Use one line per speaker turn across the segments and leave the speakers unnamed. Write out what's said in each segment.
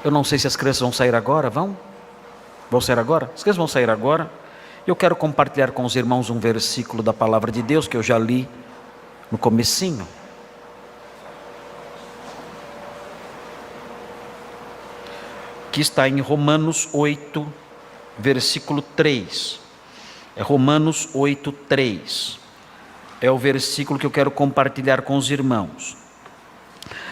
Eu não sei se as crianças vão sair agora, vão? Vão sair agora? As crianças vão sair agora. Eu quero compartilhar com os irmãos um versículo da palavra de Deus que eu já li no comecinho. Que está em Romanos 8, versículo 3. É Romanos 8, 3. É o versículo que eu quero compartilhar com os irmãos.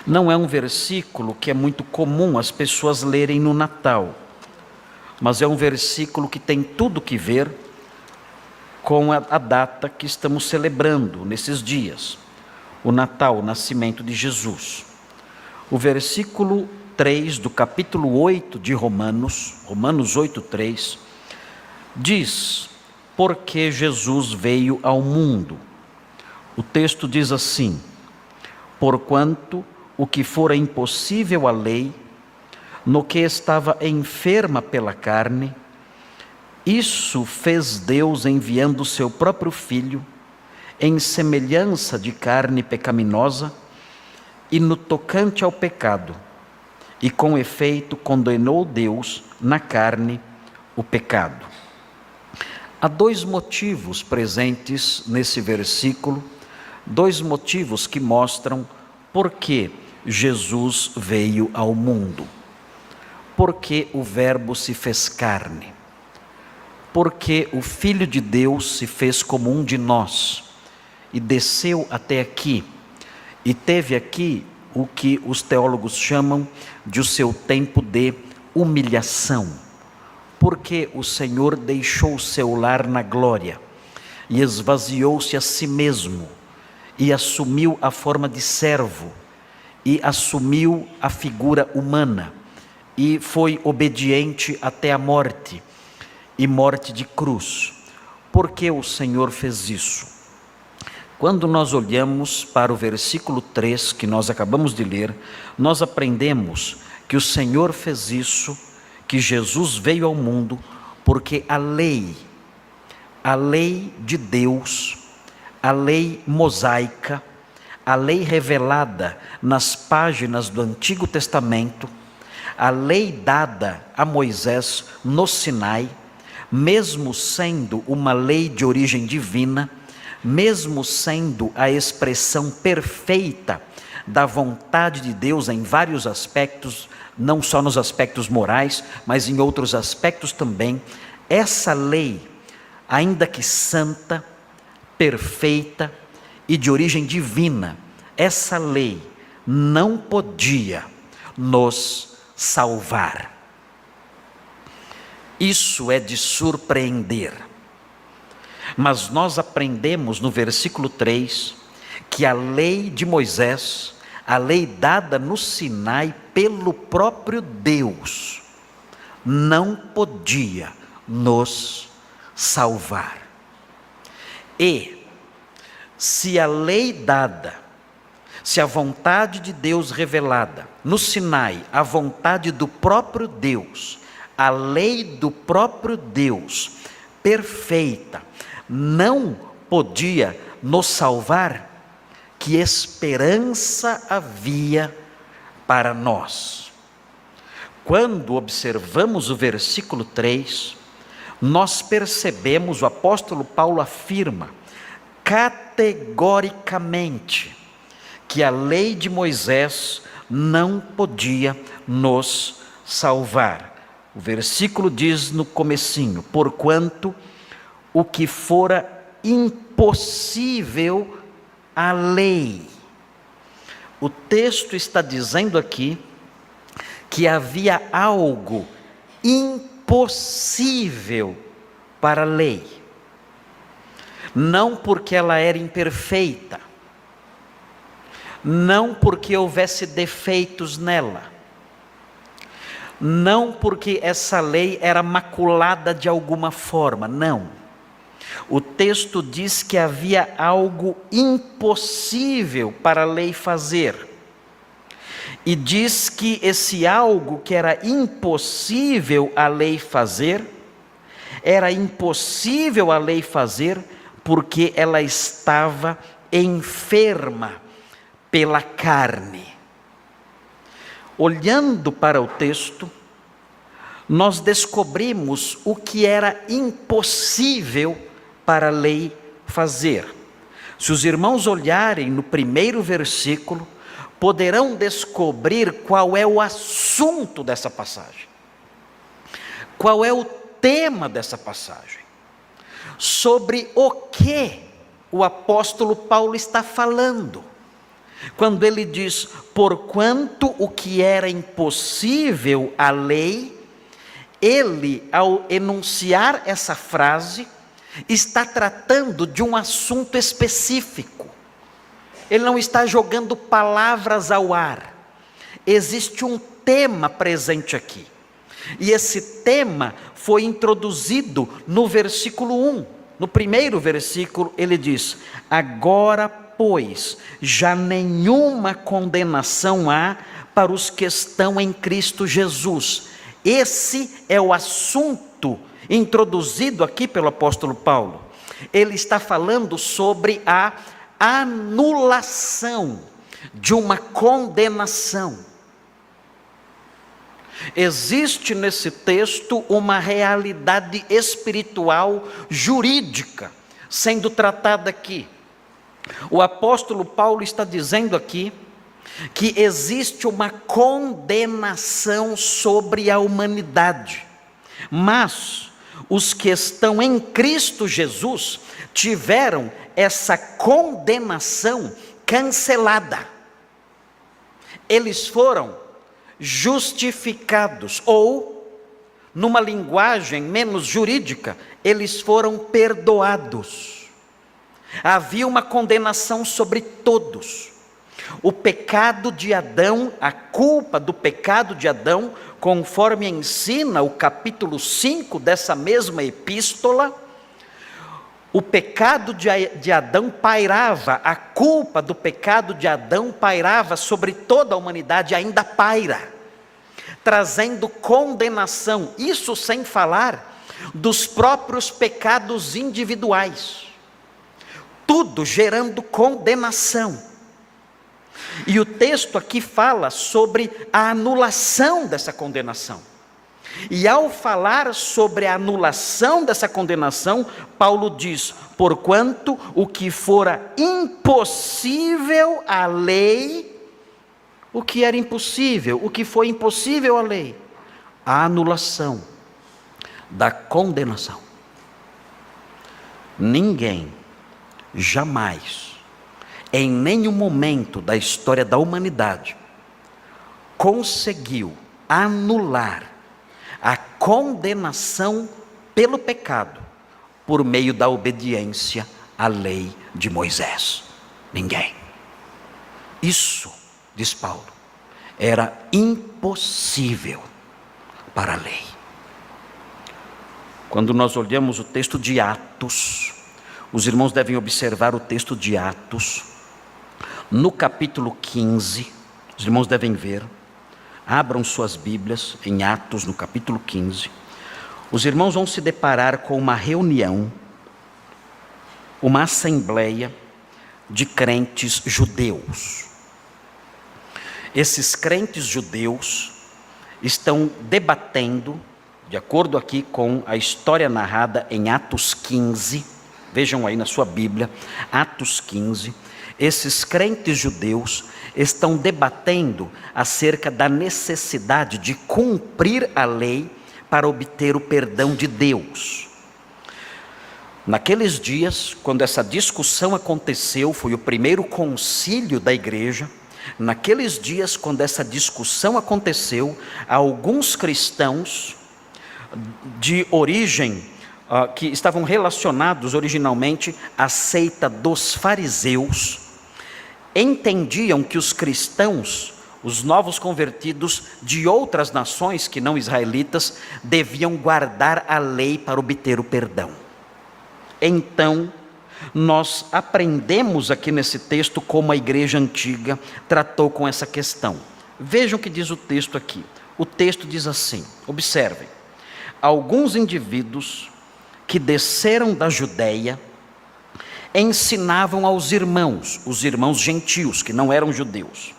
Não é um versículo que é muito comum as pessoas lerem no Natal, mas é um versículo que tem tudo que ver com a data que estamos celebrando nesses dias, o Natal, o nascimento de Jesus. O versículo 3 do capítulo 8 de Romanos 8, 3, diz: porque Jesus veio ao mundo. O texto diz assim: porquanto o que fora impossível à lei, no que estava enferma pela carne, isso fez Deus enviando o seu próprio Filho, em semelhança de carne pecaminosa, e no tocante ao pecado, e com efeito condenou Deus na carne o pecado. Há dois motivos presentes nesse versículo, dois motivos que mostram por que Jesus veio ao mundo. Porque o Verbo se fez carne. Porque o Filho de Deus se fez como um de nós e desceu até aqui e teve aqui o que os teólogos chamam de o seu tempo de humilhação. Porque o Senhor deixou o seu lar na glória e esvaziou-se a si mesmo e assumiu a forma de servo e assumiu a figura humana e foi obediente até a morte e morte de cruz. Por que o Senhor fez isso? Quando nós olhamos para o versículo 3 que nós acabamos de ler, nós aprendemos que o Senhor fez isso, que Jesus veio ao mundo, porque a lei de Deus, a lei mosaica, a lei revelada nas páginas do Antigo Testamento, a lei dada a Moisés no Sinai, mesmo sendo uma lei de origem divina, mesmo sendo a expressão perfeita da vontade de Deus em vários aspectos, não só nos aspectos morais, mas em outros aspectos também, essa lei, ainda que santa, perfeita e de origem divina, essa lei não podia nos salvar. Isso é de surpreender. Mas nós aprendemos no versículo 3 que a lei de Moisés, a lei dada no Sinai pelo próprio Deus, não podia nos salvar. E se a lei dada, se a vontade de Deus revelada no Sinai, a vontade do próprio Deus, a lei do próprio Deus, perfeita, não podia nos salvar, que esperança havia para nós? Quando observamos o versículo 3, nós percebemos, o apóstolo Paulo afirma categoricamente que a lei de Moisés não podia nos salvar. O versículo diz no comecinho: porquanto o que fora impossível à lei. O texto está dizendo aqui que havia algo impossível para a lei. Não porque ela era imperfeita, não porque houvesse defeitos nela, não porque essa lei era maculada de alguma forma, não. O texto diz que havia algo impossível para a lei fazer. E diz que esse algo que era impossível a lei fazer, era impossível a lei fazer porque ela estava enferma pela carne. olhando para o texto, nós descobrimos o que era impossível para a lei fazer. Se os irmãos olharem no primeiro versículo, poderão descobrir qual é o assunto dessa passagem. Qual é o tema dessa passagem? Sobre o que o apóstolo Paulo está falando. Quando ele diz, porquanto o que era impossível à lei, ele, ao enunciar essa frase, está tratando de um assunto específico. Ele não está jogando palavras ao ar. Existe um tema presente aqui. E esse tema foi introduzido no versículo 1. No primeiro versículo ele diz, agora, pois, já nenhuma condenação há para os que estão em Cristo Jesus. Esse é o assunto introduzido aqui pelo apóstolo Paulo. Ele está falando sobre a anulação de uma condenação. Existe nesse texto uma realidade espiritual jurídica sendo tratada aqui. O apóstolo Paulo está dizendo aqui que existe uma condenação sobre a humanidade, mas os que estão em Cristo Jesus tiveram essa condenação cancelada. Eles foram justificados, ou, numa linguagem menos jurídica, eles foram perdoados. Havia uma condenação sobre todos. O pecado de Adão, a culpa do pecado de Adão, conforme ensina o capítulo 5 dessa mesma epístola, o pecado de Adão pairava, a culpa do pecado de Adão pairava sobre toda a humanidade, ainda paira, trazendo condenação, isso sem falar dos próprios pecados individuais, tudo gerando condenação. E o texto aqui fala sobre a anulação dessa condenação. E ao falar sobre a anulação dessa condenação, Paulo diz, porquanto o que fora impossível à lei, o que era impossível, o que foi impossível à lei, a anulação da condenação. Ninguém, jamais, em nenhum momento da história da humanidade, conseguiu anular a condenação pelo pecado por meio da obediência à lei de Moisés. Ninguém. Isso, diz Paulo, era impossível para a lei. Quando nós olhamos o texto de Atos, os irmãos devem observar o texto de Atos, no capítulo 15, os irmãos devem ver, abram suas Bíblias em Atos, no capítulo 15, os irmãos vão se deparar com uma reunião, uma assembleia de crentes judeus. Esses crentes judeus estão debatendo, de acordo aqui com a história narrada em Atos 15, vejam aí na sua Bíblia, Atos 15, esses crentes judeus estão debatendo acerca da necessidade de cumprir a lei para obter o perdão de Deus. Naqueles dias, quando essa discussão aconteceu, foi o primeiro concílio da igreja. Naqueles dias, quando essa discussão aconteceu, alguns cristãos de origem que estavam relacionados originalmente à seita dos fariseus, entendiam que os cristãos, os novos convertidos de outras nações que não israelitas, deviam guardar a lei para obter o perdão. Então, nós aprendemos aqui nesse texto como a igreja antiga tratou com essa questão. Vejam o que diz o texto aqui. O texto diz assim, observem. Alguns indivíduos que desceram da Judeia ensinavam aos irmãos, os irmãos gentios, que não eram judeus,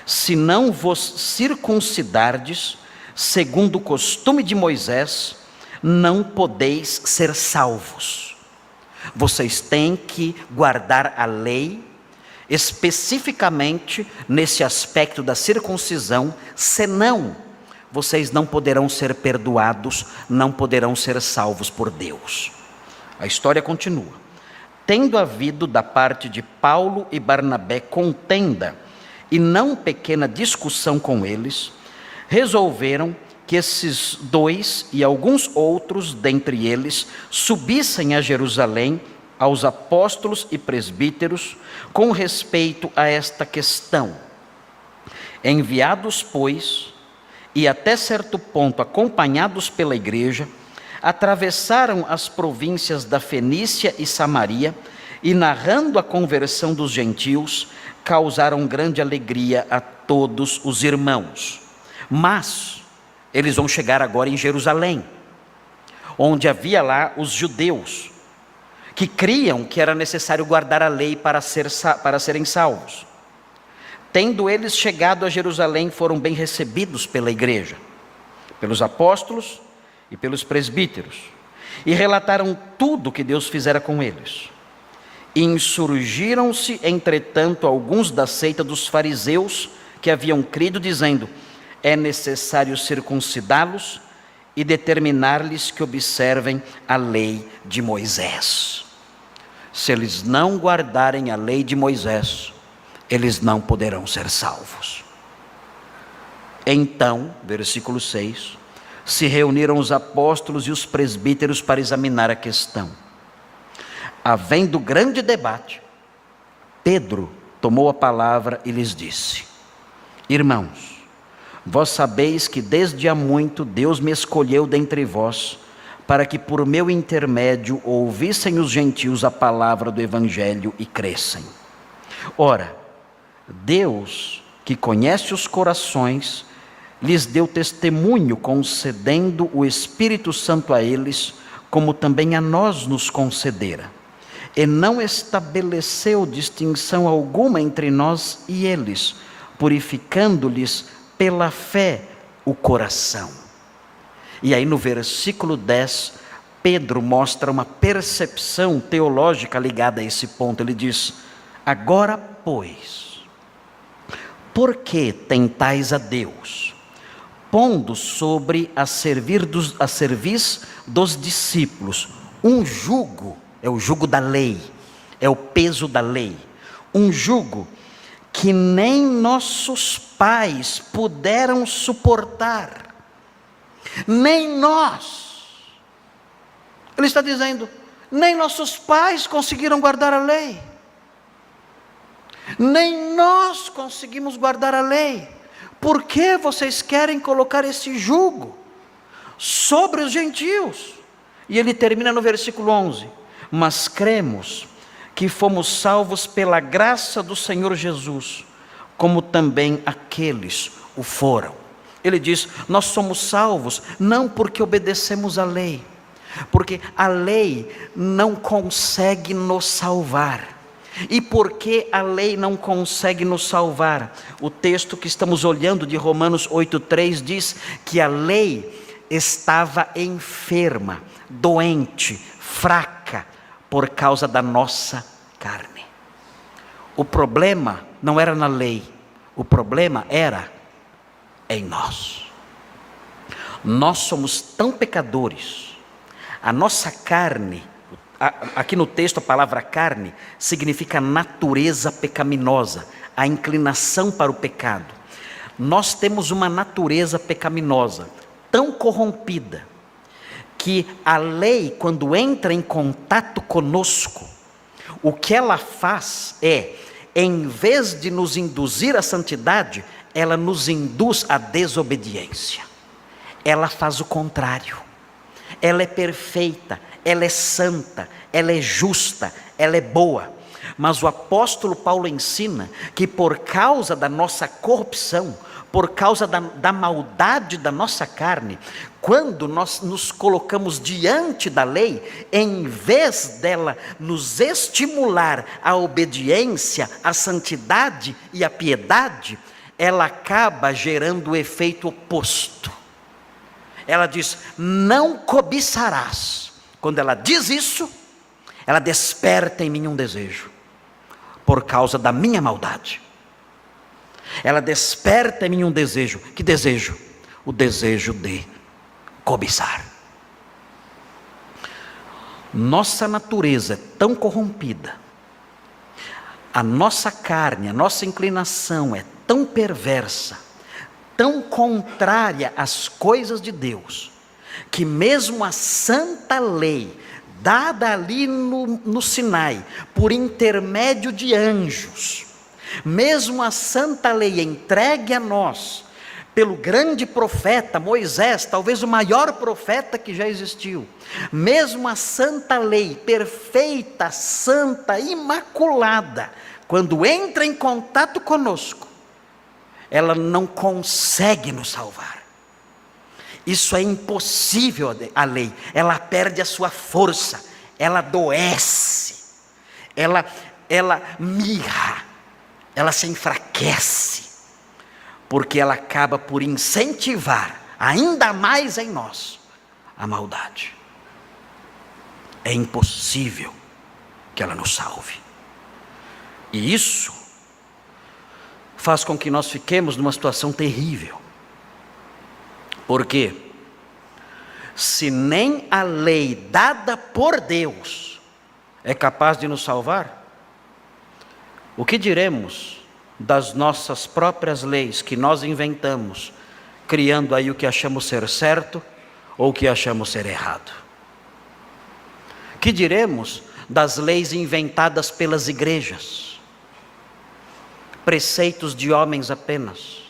se não vos circuncidardes, segundo o costume de Moisés, não podeis ser salvos. Vocês têm que guardar a lei, especificamente nesse aspecto da circuncisão, senão vocês não poderão ser perdoados, não poderão ser salvos por Deus. A história continua. Tendo havido da parte de Paulo e Barnabé contenda e não pequena discussão com eles, resolveram que esses dois e alguns outros dentre eles subissem a Jerusalém aos apóstolos e presbíteros com respeito a esta questão. Enviados, pois, e até certo ponto acompanhados pela igreja, atravessaram as províncias da Fenícia e Samaria e, narrando a conversão dos gentios, causaram grande alegria a todos os irmãos. Mas eles vão chegar agora em Jerusalém, onde havia lá os judeus, que criam que era necessário guardar a lei para serem salvos. Tendo eles chegado a Jerusalém, foram bem recebidos pela igreja, pelos apóstolos e pelos presbíteros, e relataram tudo que Deus fizera com eles. Insurgiram-se, entretanto, alguns da seita dos fariseus que haviam crido, dizendo: é necessário circuncidá-los e determinar-lhes que observem a lei de Moisés. Se eles não guardarem a lei de Moisés, eles não poderão ser salvos. Então, versículo 6, se reuniram os apóstolos e os presbíteros para examinar a questão. Havendo grande debate, Pedro tomou a palavra e lhes disse: irmãos, vós sabeis que desde há muito Deus me escolheu dentre vós, para que por meu intermédio ouvissem os gentios a palavra do evangelho e crescem. Ora, Deus, que conhece os corações, lhes deu testemunho, concedendo o Espírito Santo a eles, como também a nós nos concedera. E não estabeleceu distinção alguma entre nós e eles, purificando-lhes pela fé o coração. E aí no versículo 10, Pedro mostra uma percepção teológica ligada a esse ponto. Ele diz: agora, pois, por que tentais a Deus, pondo sobre a serviço dos discípulos um jugo, é o jugo da lei, é o peso da lei, um jugo que nem nossos pais puderam suportar, nem nós. Ele está dizendo, nem nossos pais conseguiram guardar a lei, nem nós conseguimos guardar a lei. Por que vocês querem colocar esse jugo sobre os gentios? E ele termina no versículo 11: mas cremos que fomos salvos pela graça do Senhor Jesus, como também aqueles o foram. Ele diz, nós somos salvos não porque obedecemos à lei, porque a lei não consegue nos salvar. E porque a lei não consegue nos salvar? O texto que estamos olhando de Romanos 8,3 diz que a lei estava enferma, doente, fraca, por causa da nossa carne. O problema não era na lei, o problema era em nós. Nós somos tão pecadores, a nossa carne, aqui no texto a palavra carne significa natureza pecaminosa, a inclinação para o pecado. Nós temos uma natureza pecaminosa, tão corrompida, que a lei, quando entra em contato conosco, o que ela faz é, em vez de nos induzir à santidade, ela nos induz à desobediência. Ela faz o contrário. Ela é perfeita, ela é santa, ela é justa, ela é boa. Mas o apóstolo Paulo ensina que por causa da nossa corrupção, por causa da maldade da nossa carne, quando nós nos colocamos diante da lei, em vez dela nos estimular à obediência, à santidade e à piedade, ela acaba gerando o efeito oposto. Ela diz: não cobiçarás. Quando ela diz isso, ela desperta em mim um desejo, por causa da minha maldade. Ela desperta em mim um desejo. Que desejo? O desejo de cobiçar. Nossa natureza é tão corrompida, a nossa carne, a nossa inclinação é tão perversa, tão contrária às coisas de Deus, que mesmo a santa lei, dada ali no Sinai, por intermédio de anjos, mesmo a santa lei entregue a nós, pelo grande profeta Moisés, talvez o maior profeta que já existiu, mesmo a santa lei, perfeita, santa, imaculada, quando entra em contato conosco, ela não consegue nos salvar. Isso é impossível, a lei, ela perde a sua força, ela adoece, ela mirra, ela se enfraquece, porque ela acaba por incentivar ainda mais em nós a maldade. É impossível que ela nos salve. E isso faz com que nós fiquemos numa situação terrível. Porque se nem a lei dada por Deus é capaz de nos salvar, o que diremos das nossas próprias leis que nós inventamos, criando aí o que achamos ser certo ou o que achamos ser errado? Que diremos das leis inventadas pelas igrejas, preceitos de homens apenas?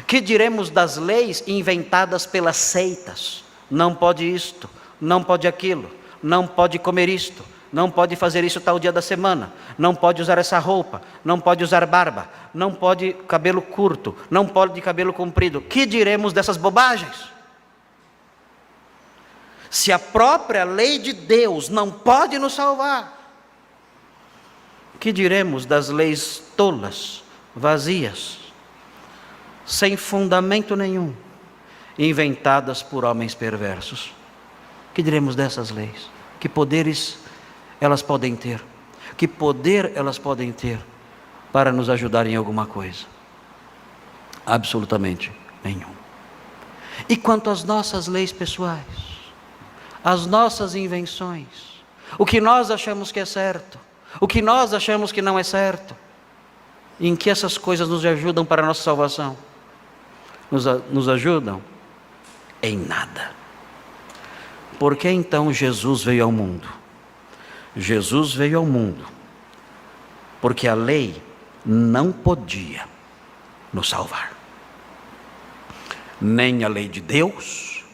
Que diremos das leis inventadas pelas seitas? Não pode isto, não pode aquilo, não pode comer isto, não pode fazer isso tal dia da semana, não pode usar essa roupa, não pode usar barba, não pode cabelo curto, não pode cabelo comprido. Que diremos dessas bobagens? Se a própria lei de Deus não pode nos salvar, que diremos das leis tolas, vazias, sem fundamento nenhum, inventadas por homens perversos? Que diremos dessas leis? Que poderes elas podem ter? Que poder elas podem ter para nos ajudar em alguma coisa? Absolutamente nenhum. E quanto às nossas leis pessoais, as nossas invenções, o que nós achamos que é certo, o que nós achamos que não é certo, em que essas coisas nos ajudam para a nossa salvação? Nos ajudam? Em nada. Por que então Jesus veio ao mundo? Jesus veio ao mundo porque a lei não podia nos salvar. Nem a lei de Deus,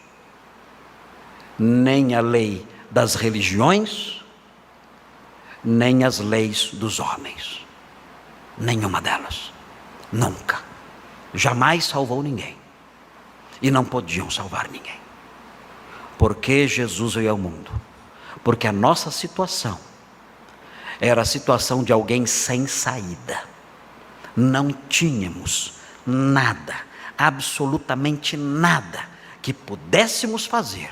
nem a lei das religiões, nem as leis dos homens. Nenhuma delas. Nunca. Jamais salvou ninguém. E não podiam salvar ninguém. Por que Jesus veio ao mundo? Porque a nossa situação era a situação de alguém sem saída. Não tínhamos nada, absolutamente nada, que pudéssemos fazer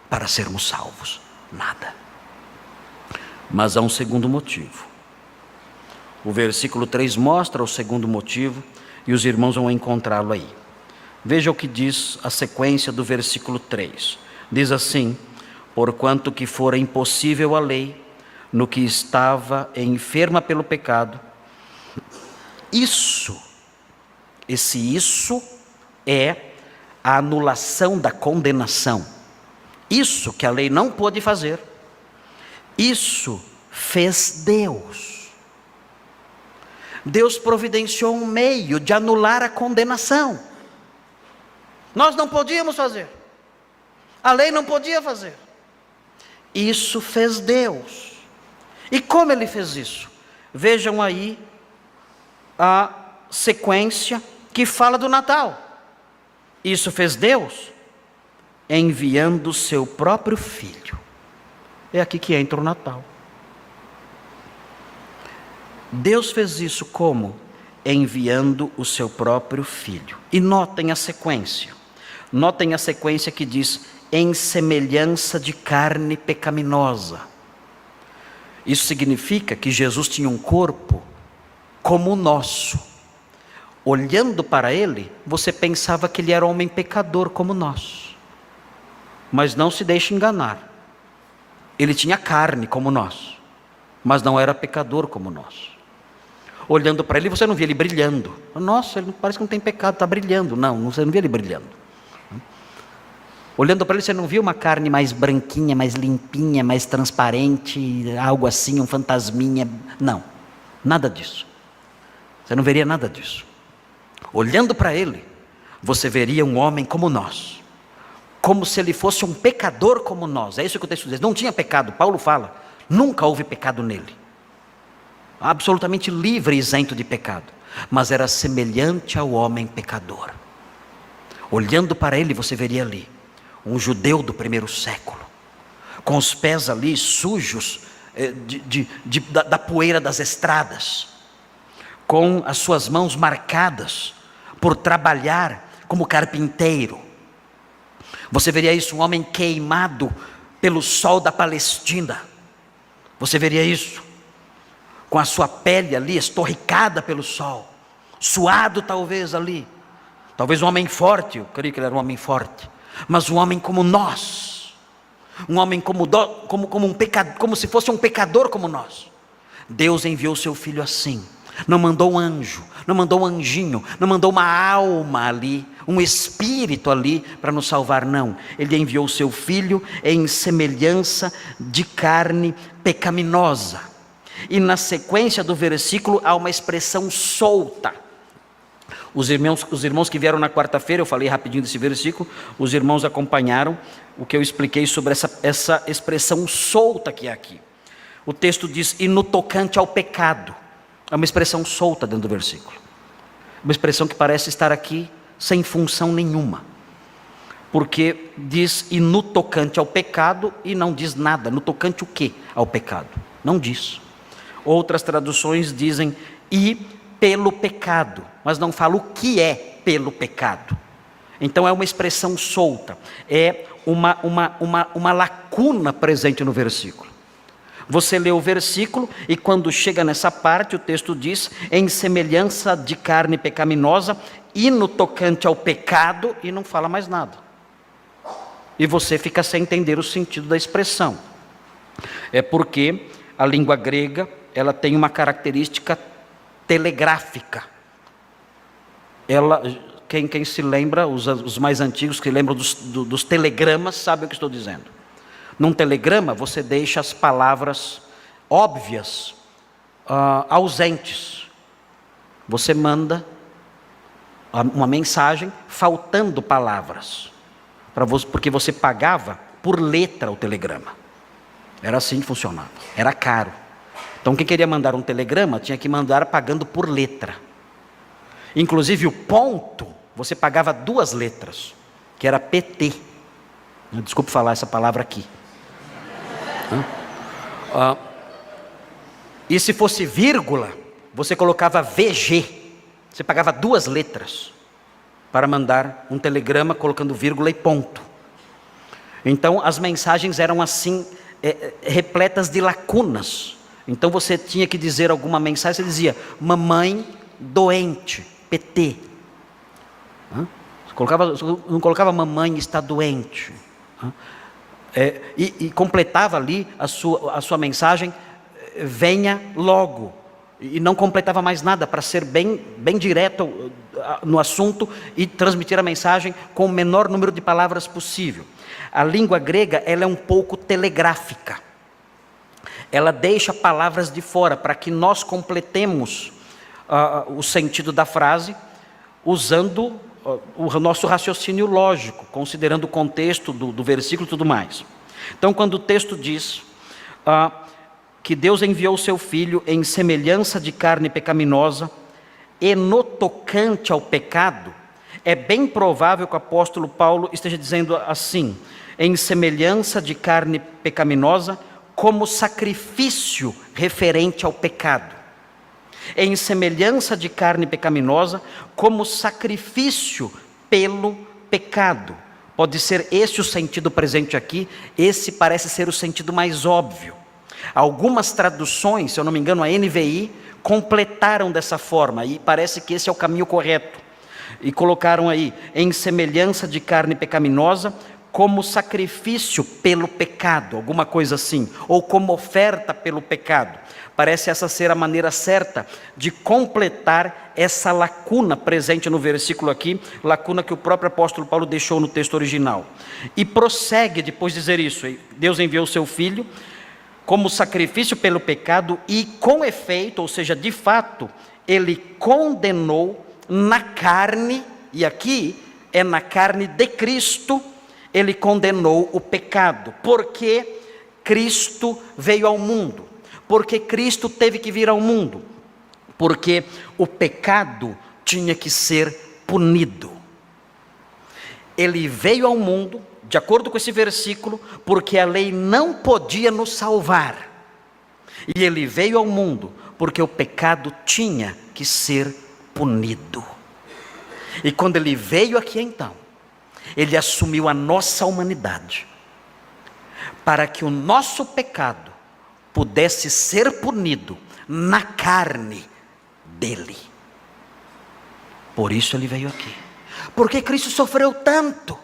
para sermos salvos. Nada. Mas há um segundo motivo. O versículo 3 mostra o segundo motivo, e os irmãos vão encontrá-lo aí. Veja o que diz a sequência do versículo 3. Diz assim: porquanto que fora impossível a lei, no que estava enferma pelo pecado. Isso é a anulação da condenação. Isso que a lei não pôde fazer, isso fez Deus. Deus providenciou um meio de anular a condenação. Nós não podíamos fazer, a lei não podia fazer. Isso fez Deus. E como Ele fez isso? Vejam aí a sequência que fala do Natal. Isso fez Deus enviando o seu próprio Filho. É aqui que entra o Natal. Deus fez isso como? enviando o seu próprio Filho. E notem a sequência. Notem a sequência que diz, em semelhança de carne pecaminosa. Isso significa que Jesus tinha um corpo como o nosso. Olhando para ele, você pensava que ele era homem pecador como nós. Mas não se deixe enganar. Ele tinha carne como nós, mas não era pecador como nós. Olhando para ele, você não via ele brilhando. Nossa, ele parece que não tem pecado, está brilhando. Não, você não via ele brilhando. Olhando para ele, você não via uma carne mais branquinha, mais limpinha, mais transparente, algo assim, um fantasminha. Não, nada disso. Você não veria nada disso. Olhando para ele, você veria um homem como nós. Como se ele fosse um pecador como nós. É isso que o texto diz. Não tinha pecado. Paulo fala, nunca houve pecado nele. Absolutamente livre e isento de pecado. Mas era semelhante ao homem pecador. Olhando para ele, você veria ali um judeu do primeiro século, com os pés ali sujos da poeira das estradas, com as suas mãos marcadas por trabalhar como carpinteiro. Você veria isso, um homem queimado pelo sol da Palestina. Você veria isso, com a sua pele ali estorricada pelo sol, suado talvez ali. Talvez um homem forte, eu creio que ele era um homem forte, mas um homem como nós, um homem como se fosse um pecador como nós. Deus enviou seu Filho assim. Não mandou um anjo, não mandou um anjinho, não mandou uma alma ali, um espírito ali para nos salvar, não. Ele enviou o seu Filho em semelhança de carne pecaminosa. E na sequência do versículo há uma expressão solta. Os irmãos que vieram na quarta-feira, eu falei rapidinho desse versículo, os irmãos acompanharam o que eu expliquei sobre essa expressão solta que é aqui. O texto diz, e no tocante ao pecado. É uma expressão solta dentro do versículo. Uma expressão que parece estar aqui sem função nenhuma. Porque diz, e no tocante ao pecado, e não diz nada. No tocante o quê? Ao pecado. Não diz. Outras traduções dizem, e pelo pecado. Mas não fala o que é pelo pecado. Então é uma expressão solta. É uma lacuna presente no versículo. Você lê o versículo e quando chega nessa parte o texto diz, em semelhança de carne pecaminosa e no tocante ao pecado, e não fala mais nada. E você fica sem entender o sentido da expressão. É porque a língua grega, ela tem uma característica telegráfica. Quem se lembra, os mais antigos que lembram dos telegramas, sabem o que estou dizendo. Num telegrama, você deixa as palavras óbvias ausentes. Você manda uma mensagem faltando palavras, porque você pagava por letra o telegrama. Era assim que funcionava, era caro. Então quem queria mandar um telegrama, tinha que mandar pagando por letra. Inclusive o ponto, você pagava 2 letras, que era PT. Desculpe falar essa palavra aqui. E se fosse vírgula, você colocava VG. Você pagava 2 letras para mandar um telegrama colocando vírgula e ponto. Então as mensagens eram assim, repletas de lacunas. Então você tinha que dizer alguma mensagem, você dizia, mamãe doente, PT. Não colocava mamãe está doente. E completava ali a sua mensagem, venha logo. E não completava mais nada, para ser bem direto no assunto e transmitir a mensagem com o menor número de palavras possível. A língua grega, ela é um pouco telegráfica. Ela deixa palavras de fora, para que nós completemos o sentido da frase, usando o nosso raciocínio lógico, considerando o contexto do versículo e tudo mais. Então quando o texto diz que Deus enviou o seu Filho em semelhança de carne pecaminosa e no tocante ao pecado, é bem provável que o apóstolo Paulo esteja dizendo assim, em semelhança de carne pecaminosa como sacrifício referente ao pecado. em semelhança de carne pecaminosa, como sacrifício pelo pecado. Pode ser esse o sentido presente aqui, esse parece ser o sentido mais óbvio. Algumas traduções, se eu não me engano a NVI, completaram dessa forma, e parece que esse é o caminho correto. E colocaram aí, em semelhança de carne pecaminosa, como sacrifício pelo pecado, alguma coisa assim, ou como oferta pelo pecado. Parece essa ser a maneira certa de completar essa lacuna presente no versículo aqui, lacuna que o próprio apóstolo Paulo deixou no texto original. E prossegue depois de dizer isso: Deus enviou o seu Filho como sacrifício pelo pecado e com efeito, ou seja, de fato, ele condenou na carne, e aqui é na carne de Cristo, ele condenou o pecado, porque Cristo veio ao mundo, porque Cristo teve que vir ao mundo, porque o pecado tinha que ser punido. Ele veio ao mundo, de acordo com esse versículo, porque a lei não podia nos salvar, e ele veio ao mundo porque o pecado tinha que ser punido. E quando ele veio aqui então, ele assumiu a nossa humanidade, para que o nosso pecado pudesse ser punido na carne dele. Por isso ele veio aqui. Porque Cristo sofreu tanto,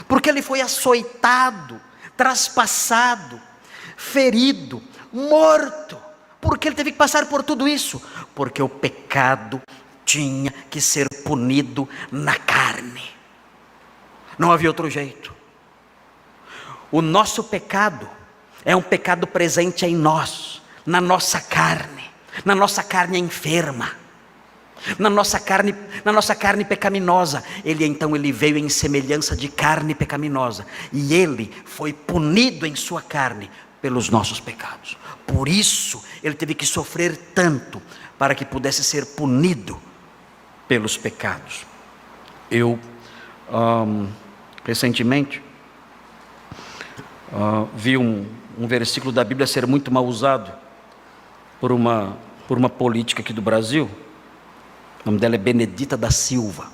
porque ele foi açoitado, traspassado, ferido, morto. Porque ele teve que passar por tudo isso? Porque o pecado tinha que ser punido na carne. Não havia outro jeito. O nosso pecado é um pecado presente em nós, na nossa carne enferma, na nossa carne pecaminosa. Ele veio em semelhança de carne pecaminosa, e ele foi punido em sua carne pelos nossos pecados. Por isso ele teve que sofrer tanto, para que pudesse ser punido pelos pecados. Eu recentemente vi um versículo da Bíblia ser muito mal usado por uma política aqui do Brasil. O nome dela é Benedita da Silva,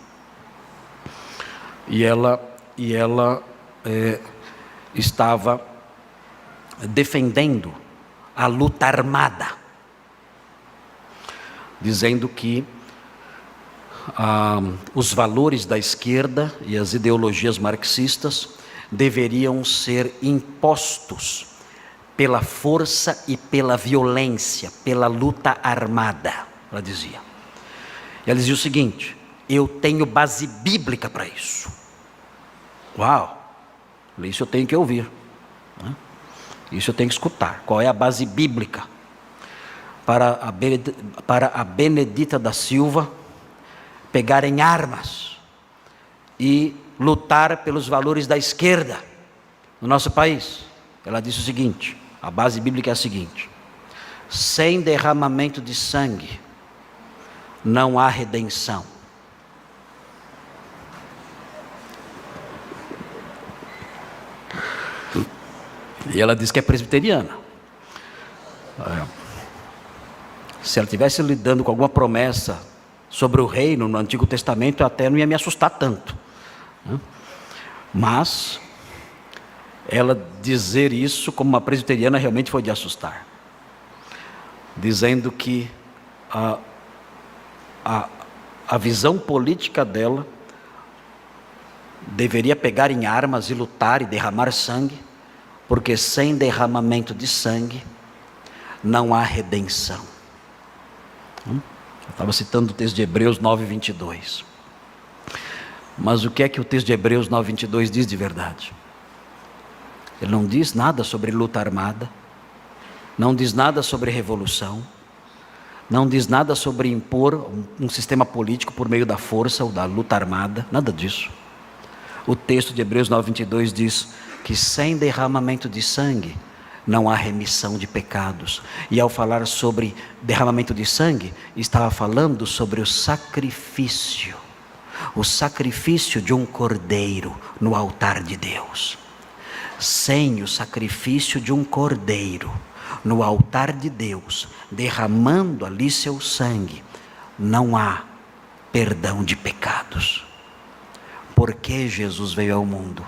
e ela estava defendendo a luta armada, dizendo que os valores da esquerda e as ideologias marxistas deveriam ser impostos pela força e pela violência, pela luta armada, ela dizia. E ela dizia o seguinte: eu tenho base bíblica para isso. Uau! Isso eu tenho que ouvir, né? Isso eu tenho que escutar. Qual é a base bíblica para a Benedita da Silva pegar em armas e lutar pelos valores da esquerda no nosso país? Ela disse o seguinte: a base bíblica é a seguinte: sem derramamento de sangue não há redenção. E ela diz que é presbiteriana. Se ela estivesse lidando com alguma promessa sobre o reino no Antigo Testamento, eu até não ia me assustar tanto, né? Mas ela dizer isso como uma presbiteriana realmente foi de assustar, dizendo que a visão política dela deveria pegar em armas e lutar e derramar sangue, porque sem derramamento de sangue não há redenção. Eu estava citando o texto de Hebreus 9:22. Mas o que é que o texto de Hebreus 9:22 diz de verdade? Ele não diz nada sobre luta armada, não diz nada sobre revolução, não diz nada sobre impor um sistema político por meio da força ou da luta armada, nada disso. O texto de Hebreus 9:22 diz que sem derramamento de sangue não há remissão de pecados. E ao falar sobre derramamento de sangue, estava falando sobre o sacrifício de um cordeiro no altar de Deus. Sem o sacrifício de um cordeiro, no altar de Deus, derramando ali seu sangue, não há perdão de pecados. Por que Jesus veio ao mundo?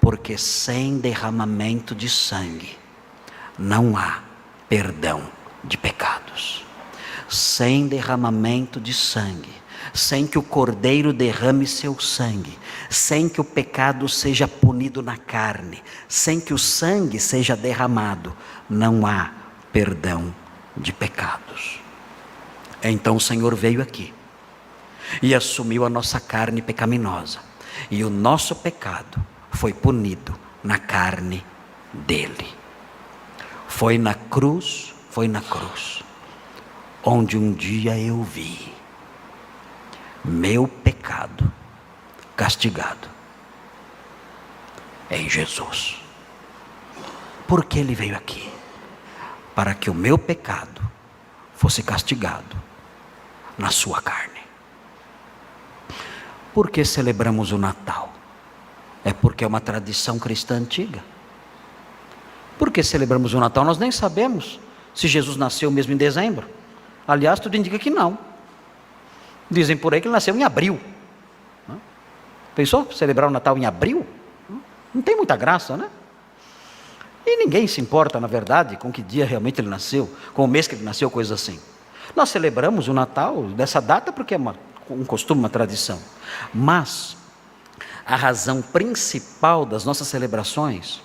Porque sem derramamento de sangue não há perdão de pecados. Sem derramamento de sangue, sem que o Cordeiro derrame seu sangue, sem que o pecado seja punido na carne, sem que o sangue seja derramado, não há perdão de pecados. Então o Senhor veio aqui e assumiu a nossa carne pecaminosa, e o nosso pecado foi punido na carne dele. Foi na cruz, onde um dia eu vi meu pecado castigado em Jesus. Por que ele veio aqui? Para que o meu pecado fosse castigado na sua carne. Por que celebramos o Natal? É porque é uma tradição cristã antiga. Por que celebramos o Natal? Nós nem sabemos se Jesus nasceu mesmo em dezembro. Aliás, tudo indica que não. Dizem por aí que ele nasceu em abril. Pensou celebrar o Natal em abril? Não tem muita graça, né? E ninguém se importa, na verdade, com que dia realmente ele nasceu, com o mês que ele nasceu, coisa assim. Nós celebramos o Natal dessa data porque é um costume, uma tradição. Mas a razão principal das nossas celebrações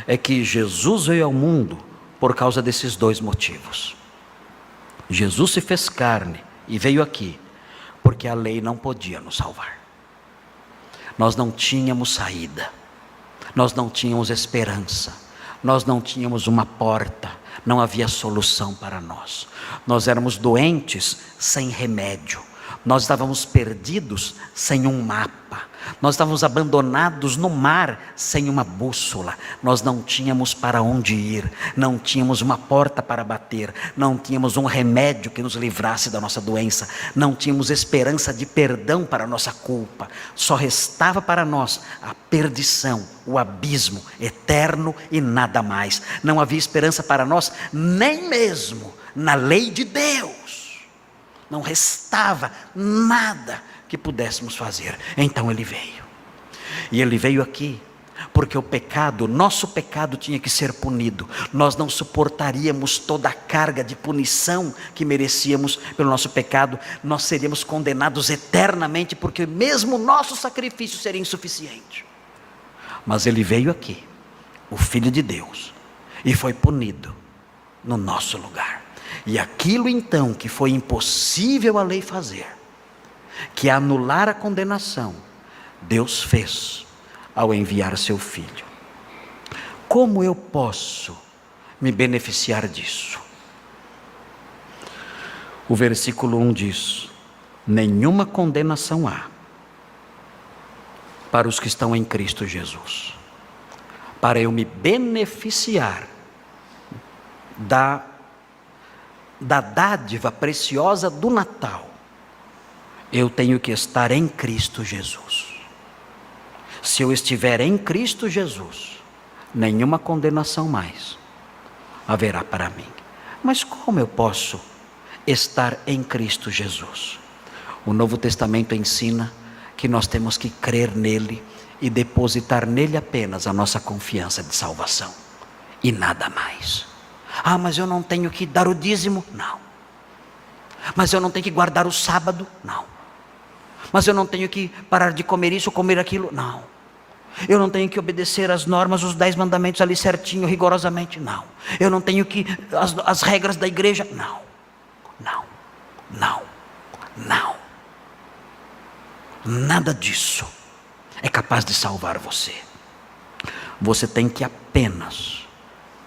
é que Jesus veio ao mundo por causa desses dois motivos. Jesus se fez carne e veio aqui porque a lei não podia nos salvar. Nós não tínhamos saída, nós não tínhamos esperança, nós não tínhamos uma porta, não havia solução para nós. Nós éramos doentes sem remédio, nós estávamos perdidos sem um mapa, nós estávamos abandonados no mar sem uma bússola, nós não tínhamos para onde ir, não tínhamos uma porta para bater, não tínhamos um remédio que nos livrasse da nossa doença, não tínhamos esperança de perdão para a nossa culpa, só restava para nós a perdição, o abismo eterno e nada mais. Não havia esperança para nós, nem mesmo na lei de Deus, não restava nada que pudéssemos fazer. Então ele veio, e ele veio aqui porque o pecado, nosso pecado tinha que ser punido. Nós não suportaríamos toda a carga de punição que merecíamos pelo nosso pecado, nós seríamos condenados eternamente, porque mesmo o nosso sacrifício seria insuficiente. Mas ele veio aqui, o Filho de Deus, e foi punido no nosso lugar. E aquilo então que foi impossível a lei fazer, que é anular a condenação, Deus fez ao enviar seu Filho. Como eu posso me beneficiar disso? O versículo 1 diz: nenhuma condenação há para os que estão em Cristo Jesus. Para eu me beneficiar da dádiva preciosa do Natal, eu tenho que estar em Cristo Jesus. Se eu estiver em Cristo Jesus, nenhuma condenação mais haverá para mim. Mas como eu posso estar em Cristo Jesus? O Novo Testamento ensina que nós temos que crer nele e depositar nele apenas a nossa confiança de salvação, e nada mais. Ah, mas eu não tenho que dar o dízimo? Não. Mas eu não tenho que guardar o sábado? Não. Mas eu não tenho que parar de comer isso ou comer aquilo? Não. Eu não tenho que obedecer as normas, os 10 mandamentos ali certinho, rigorosamente? Não. Eu não tenho que, as regras da igreja? Não. Não. Não. Não. Nada disso é capaz de salvar você. Você tem que apenas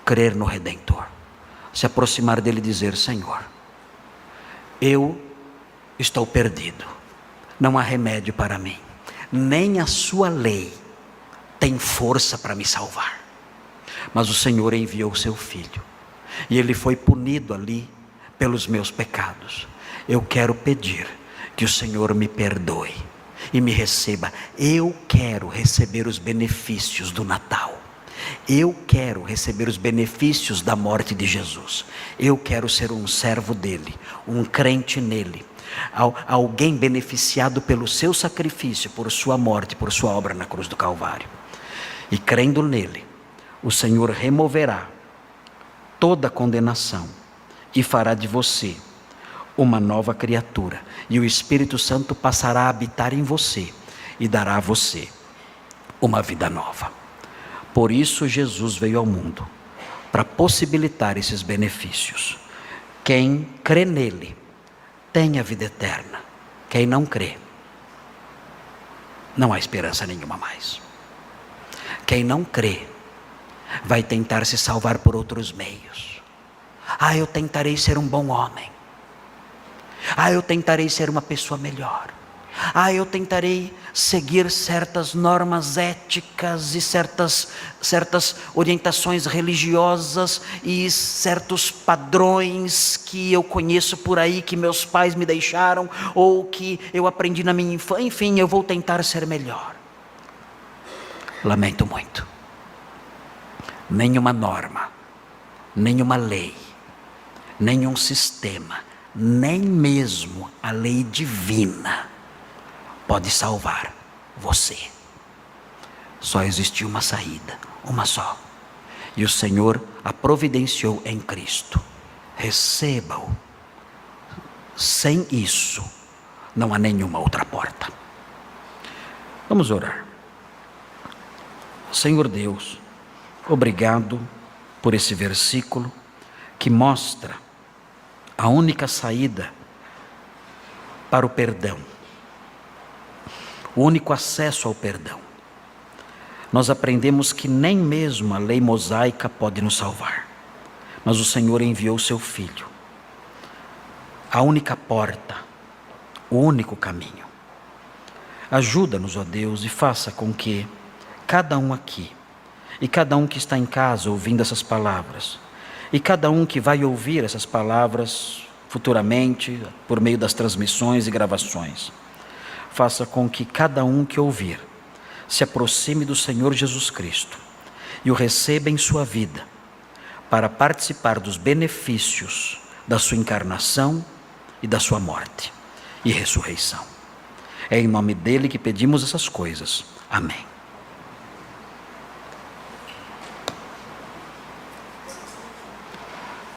crer no Redentor, se aproximar dele e dizer: Senhor, eu estou perdido, não há remédio para mim, nem a sua lei tem força para me salvar, mas o Senhor enviou o seu Filho, e ele foi punido ali pelos meus pecados. Eu quero pedir que o Senhor me perdoe e me receba. Eu quero receber os benefícios do Natal. Eu quero receber os benefícios da morte de Jesus. Eu quero ser um servo dele, um crente nele, alguém beneficiado pelo seu sacrifício, por sua morte, por sua obra na cruz do Calvário. E crendo nele, o Senhor removerá toda condenação e fará de você uma nova criatura. E o Espírito Santo passará a habitar em você e dará a você uma vida nova. Por isso Jesus veio ao mundo, para possibilitar esses benefícios. Quem crê nele tem a vida eterna. Quem não crê, não há esperança nenhuma mais. Quem não crê vai tentar se salvar por outros meios. Eu tentarei ser um bom homem. Eu tentarei ser uma pessoa melhor. Eu tentarei seguir certas normas éticas e certas orientações religiosas e certos padrões que eu conheço por aí, que meus pais me deixaram ou que eu aprendi na minha infância. Enfim, eu vou tentar ser melhor. Lamento muito. Nenhuma norma, nenhuma lei, nenhum sistema, nem mesmo a lei divina pode salvar você. Só existe uma saída, uma só. E o Senhor a providenciou em Cristo. Receba-o. Sem isso, não há nenhuma outra porta. Vamos orar. Senhor Deus, obrigado por esse versículo que mostra a única saída para o perdão. O único acesso ao perdão. Nós aprendemos que nem mesmo a lei mosaica pode nos salvar, mas o Senhor enviou o seu Filho, a única porta, o único caminho. Ajuda-nos, ó Deus, e faça com que cada um aqui, e cada um que está em casa ouvindo essas palavras, e cada um que vai ouvir essas palavras futuramente, por meio das transmissões e gravações, faça com que cada um que ouvir se aproxime do Senhor Jesus Cristo e o receba em sua vida para participar dos benefícios da sua encarnação e da sua morte e ressurreição. É em nome dele que pedimos essas coisas. Amém.